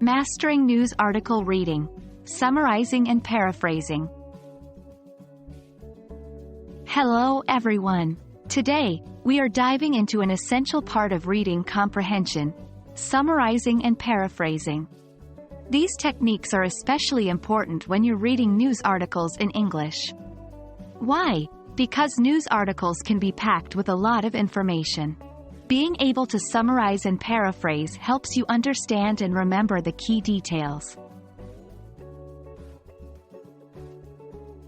Mastering news article reading, summarizing and paraphrasing. Hello everyone. Today, we are diving into an essential part of reading comprehension, summarizing and paraphrasing. These techniques are especially important when you're reading news articles in English. Why? Because news articles can be packed with a lot of information. Being able to summarize and paraphrase helps you understand and remember the key details.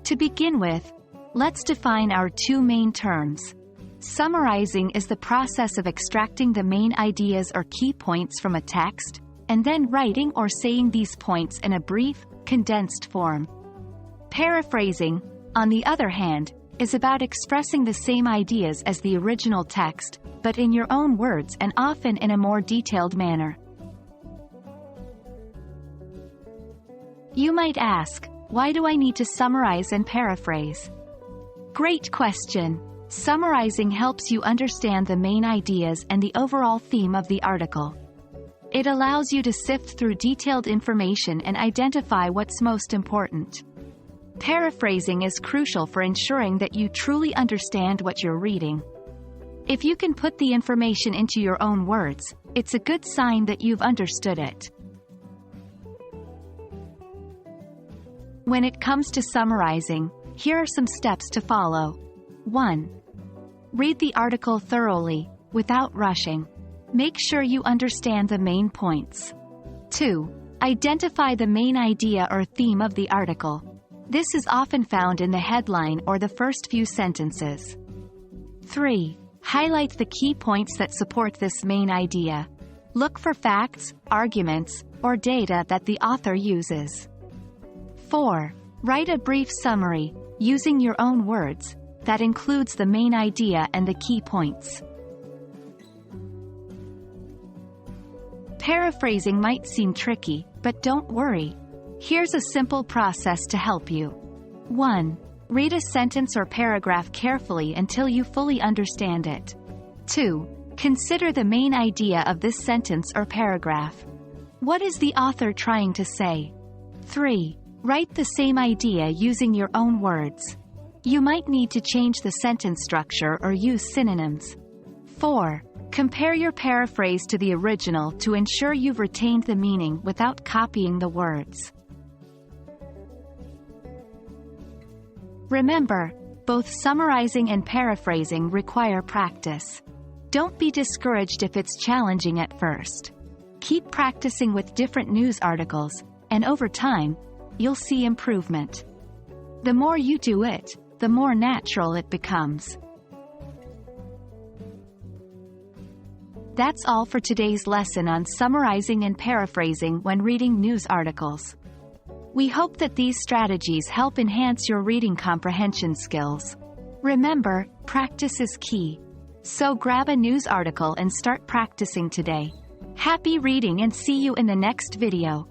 To begin with, let's define our two main terms. Summarizing is the process of extracting the main ideas or key points from a text, and then writing or saying these points in a brief, condensed form. Paraphrasing, on the other hand, is about expressing the same ideas as the original text, but in your own words and often in a more detailed manner. You might ask, why do I need to summarize and paraphrase? Great question. Summarizing helps you understand the main ideas and the overall theme of the article. It allows you to sift through detailed information and identify what's most important. Paraphrasing is crucial for ensuring that you truly understand what you're reading. If you can put the information into your own words, it's a good sign that you've understood it. When it comes to summarizing, here are some steps to follow. 1. Read the article thoroughly, without rushing. Make sure you understand the main points. 2. Identify the main idea or theme of the article. This is often found in the headline or the first few sentences. 3. Highlight the key points that support this main idea. Look for facts, arguments, or data that the author uses. 4. Write a brief summary, using your own words, that includes the main idea and the key points. Paraphrasing might seem tricky, but don't worry. Here's a simple process to help you. 1. Read a sentence or paragraph carefully until you fully understand it. 2. Consider the main idea of this sentence or paragraph. What is the author trying to say? 3. Write the same idea using your own words. You might need to change the sentence structure or use synonyms. 4. Compare your paraphrase to the original to ensure you've retained the meaning without copying the words. Remember, both summarizing and paraphrasing require practice. Don't be discouraged if it's challenging at first. Keep practicing with different news articles, and over time, you'll see improvement. The more you do it, the more natural it becomes. That's all for today's lesson on summarizing and paraphrasing when reading news articles. We hope that these strategies help enhance your reading comprehension skills. Remember, practice is key. So grab a news article and start practicing today. Happy reading and see you in the next video.